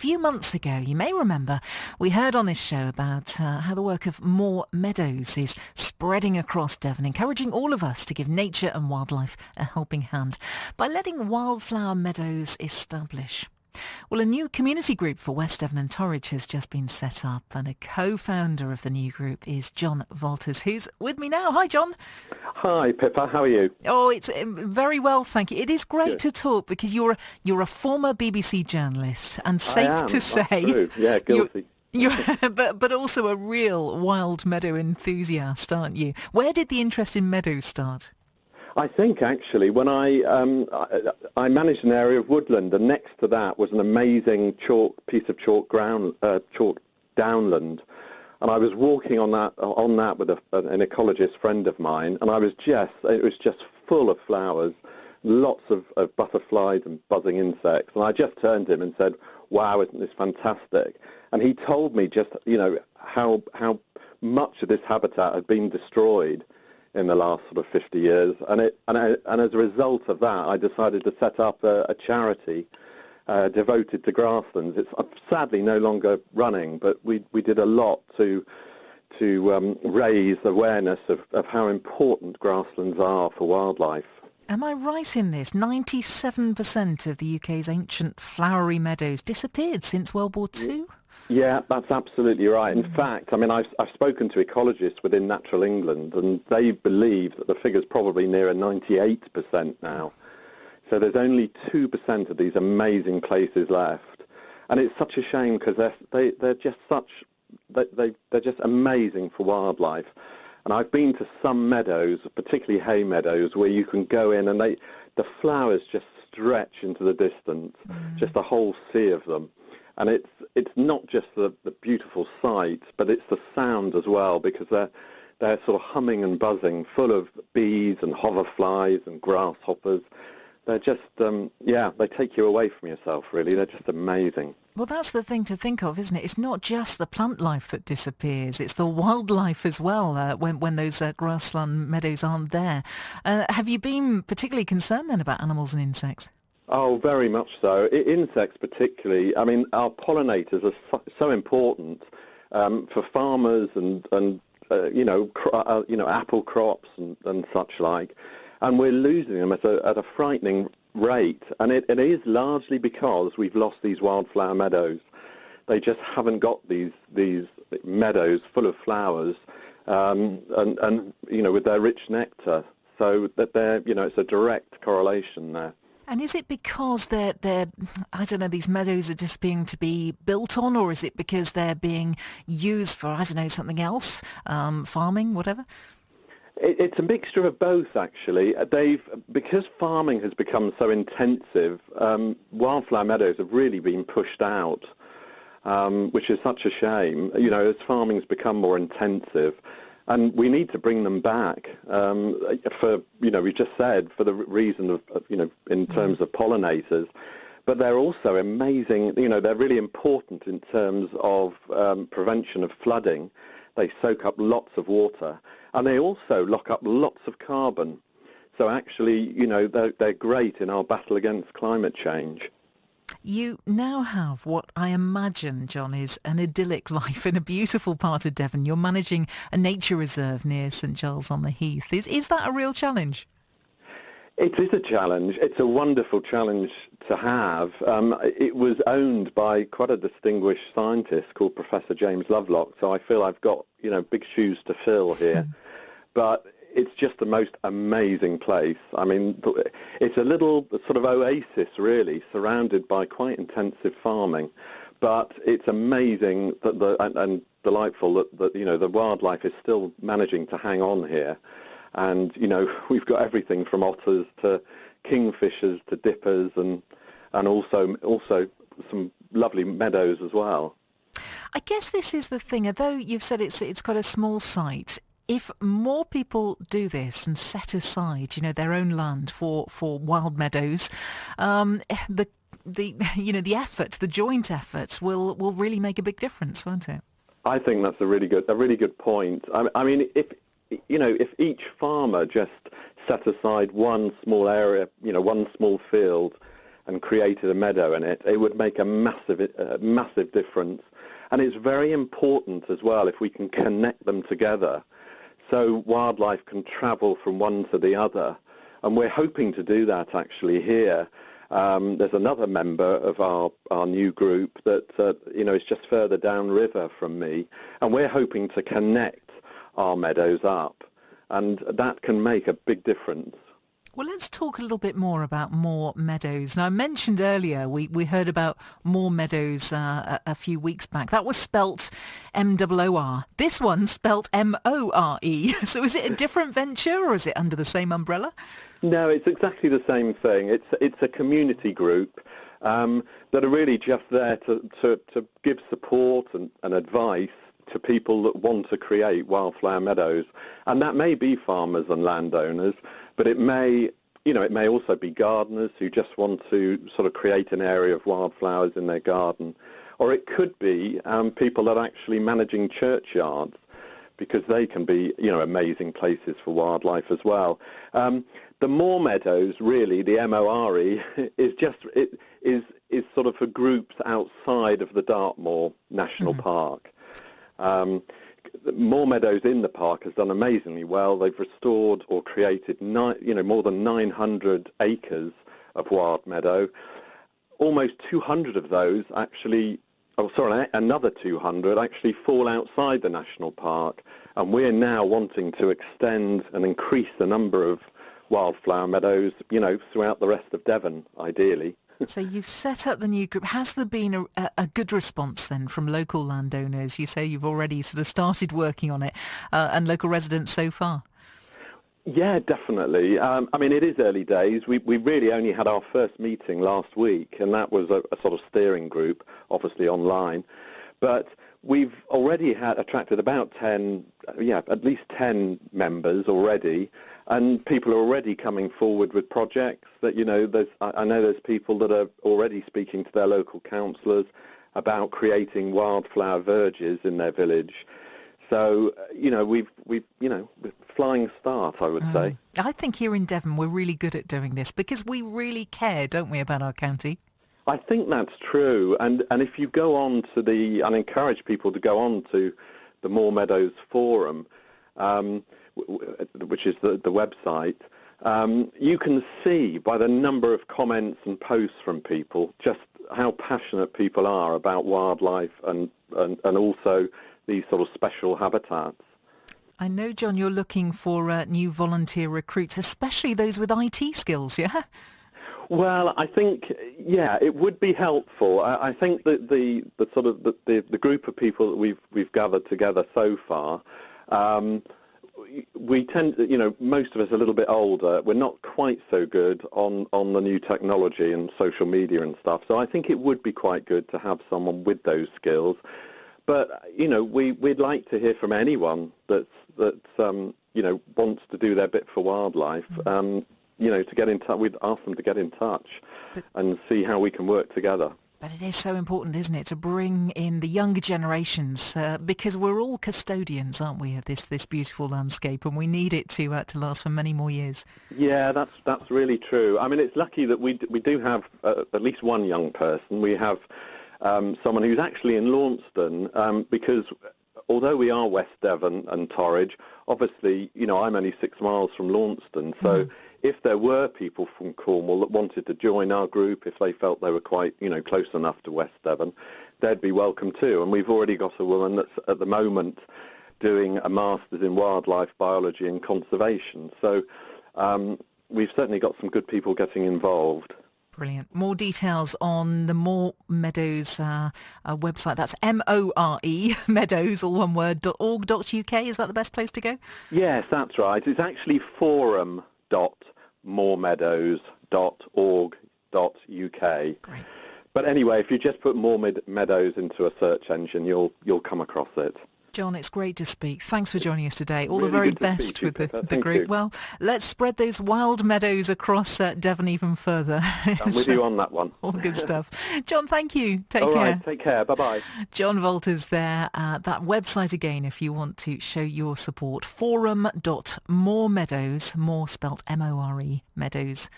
few months ago, you may remember, we heard on this show about how the work of More Meadows is spreading across Devon, encouraging all of us to give nature and wildlife a helping hand by letting wildflower meadows establish. Well, a new community group for West Devon and Torridge has just been set up, and a co-founder of the new group is Jon Valters, who's with me now. Hi, Jon. Hi, Pippa. How are you? Oh, it's very well, thank you. It is great to talk because you're a former BBC journalist, and safe to say, true. Yeah, guilty. but also a real wild meadow enthusiast, aren't you? Where did the interest in meadows start? I think actually when I managed an area of woodland, and next to that was an amazing piece of chalk downland, and I was walking on that with an ecologist friend of mine, and it was just full of flowers, lots of butterflies and buzzing insects, and I just turned to him and said, "Wow, isn't this fantastic?" And he told me just how much of this habitat had been destroyed in the last sort of 50 years, and as a result of that, I decided to set up a charity devoted to grasslands. It's sadly no longer running, but we did a lot to raise awareness of how important grasslands are for wildlife. Am I right in this? 97% of the UK's ancient flowery meadows disappeared since World War II? Yeah, that's absolutely right. In fact, I mean, I've spoken to ecologists within Natural England, and they believe that the figure's probably nearer 98% now. So there's only 2% of these amazing places left, and it's such a shame because they're just amazing for wildlife. And I've been to some meadows, particularly hay meadows, where you can go in and the flowers just stretch into the distance, just a whole sea of them. And it's not just the beautiful sight, but it's the sound as well, because they're sort of humming and buzzing, full of bees and hoverflies and grasshoppers. They're just, they take you away from yourself, really. They're just amazing. Well, that's the thing to think of, isn't it? It's not just the plant life that disappears, it's the wildlife as well when those grassland meadows aren't there. Have you been particularly concerned then about animals and insects? Oh, very much so. Insects particularly. I mean, our pollinators are so important for farmers and apple crops and such like, and we're losing them at a frightening rate. And it is largely because we've lost these wildflower meadows. They just haven't got these meadows full of flowers and with their rich nectar. So that it's a direct correlation there. And is it because these meadows are just being to be built on, or is it because they're being used for, something else, farming, whatever? It's a mixture of both, actually. Because farming has become so intensive, wildflower meadows have really been pushed out, which is such a shame, as farming's become more intensive. And we need to bring them back for, we just said, for the reason of in terms of pollinators. But they're also amazing, they're really important in terms of prevention of flooding. They soak up lots of water, and they also lock up lots of carbon. So actually, they're great in our battle against climate change. You now have what I imagine, Jon, is an idyllic life in a beautiful part of Devon. You're managing a nature reserve near St Giles on the Heath. Is that a real challenge? It is a challenge. It's a wonderful challenge to have. It was owned by quite a distinguished scientist called Professor James Lovelock, so I feel I've got, big shoes to fill here. But it's just the most amazing place. I mean, it's a little sort of oasis, really, surrounded by quite intensive farming. But it's amazing and delightful that the wildlife is still managing to hang on here. And, we've got everything from otters to kingfishers to dippers and also some lovely meadows as well. I guess this is the thing, although you've said it's quite a small site. If more people do this and set aside, their own land for wild meadows, the effort, the joint effort, will really make a big difference, won't it? I think that's a really good point. I mean, if each farmer just set aside one small area, one small field, and created a meadow in it, it would make a massive difference. And it's very important as well if we can connect them together so wildlife can travel from one to the other. And we're hoping to do that actually here. There's another member of our new group that is just further downriver from me, and we're hoping to connect our meadows up, and that can make a big difference. Well, let's talk a little bit more about Moor Meadows. Now, I mentioned earlier we heard about Moor Meadows a few weeks back. That was spelt M-O-O-R. This one's spelt M-O-R-E. So is it a different venture, or is it under the same umbrella? No, it's exactly the same thing. It's a community group that are really just there to give support and advice to people that want to create wildflower meadows. And that may be farmers and landowners, but it may also be gardeners who just want to sort of create an area of wildflowers in their garden. Or it could be people that are actually managing churchyards, because they can be, amazing places for wildlife as well. The Moor Meadows, really, the M-O-R-E, is sort of for groups outside of the Dartmoor National Park. Moor Meadows in the park has done amazingly well. They've restored or created more than 900 acres of wild meadow. Almost 200 of those another 200 actually fall outside the national park, and we're now wanting to extend and increase the number of wildflower meadows, throughout the rest of Devon, ideally. So you've set up the new group. Has there been a good response then from local landowners? You say you've already sort of started working on it, and local residents so far? Yeah, definitely. It is early days. We really only had our first meeting last week, and that was a sort of steering group, obviously online. But we've already attracted about at least 10 members already, and people are already coming forward with projects that, I know there's people that are already speaking to their local councillors about creating wildflower verges in their village. So, we've flying start, I would say. I think here in Devon we're really good at doing this because we really care, don't we, about our county? I think that's true. And if you go on to and encourage people to go on to the Moor Meadows Forum, which is the website, you can see by the number of comments and posts from people just how passionate people are about wildlife and also these sort of special habitats. I know, John, you're looking for new volunteer recruits, especially those with IT skills, yeah? Well, I think, it would be helpful. I think that the group of people that we've gathered together so far, we tend, most of us are a little bit older. We're not quite so good on the new technology and social media and stuff. So I think it would be quite good to have someone with those skills. But, we'd like to hear from anyone that wants to do their bit for wildlife. To get in touch, we'd ask them to get in touch and see how we can work together. But it is so important, isn't it, to bring in the younger generations because we're all custodians, aren't we, of this beautiful landscape, and we need it to last for many more years. Yeah, that's really true. It's lucky that we do have at least one young person. We have someone who's actually in Launceston because although we are West Devon and Torridge, obviously, I'm only 6 miles from Launceston, so if there were people from Cornwall that wanted to join our group, if they felt they were quite, close enough to West Devon, they'd be welcome too. And we've already got a woman that's at the moment doing a Master's in Wildlife Biology and Conservation. So we've certainly got some good people getting involved. Brilliant. More details on the Moor Meadows website. That's M-O-R-E, Meadows, all one word, .org.uk. Is that the best place to go? Yes, that's right. It's actually forum.moormeadows.org.uk. Great. But anyway, if you just put Moor Meadows into a search engine, you'll come across it. John, it's great to speak. Thanks for joining us today. All the very best with the group. Well, let's spread those wild meadows across Devon even further. I'm with you on that one. All good stuff. John, thank you. Take care. All right, take care. Bye-bye. Jon Valters there. That website again, if you want to show your support, forum.moormeadows, more spelt M-O-R-E, meadows.org.uk.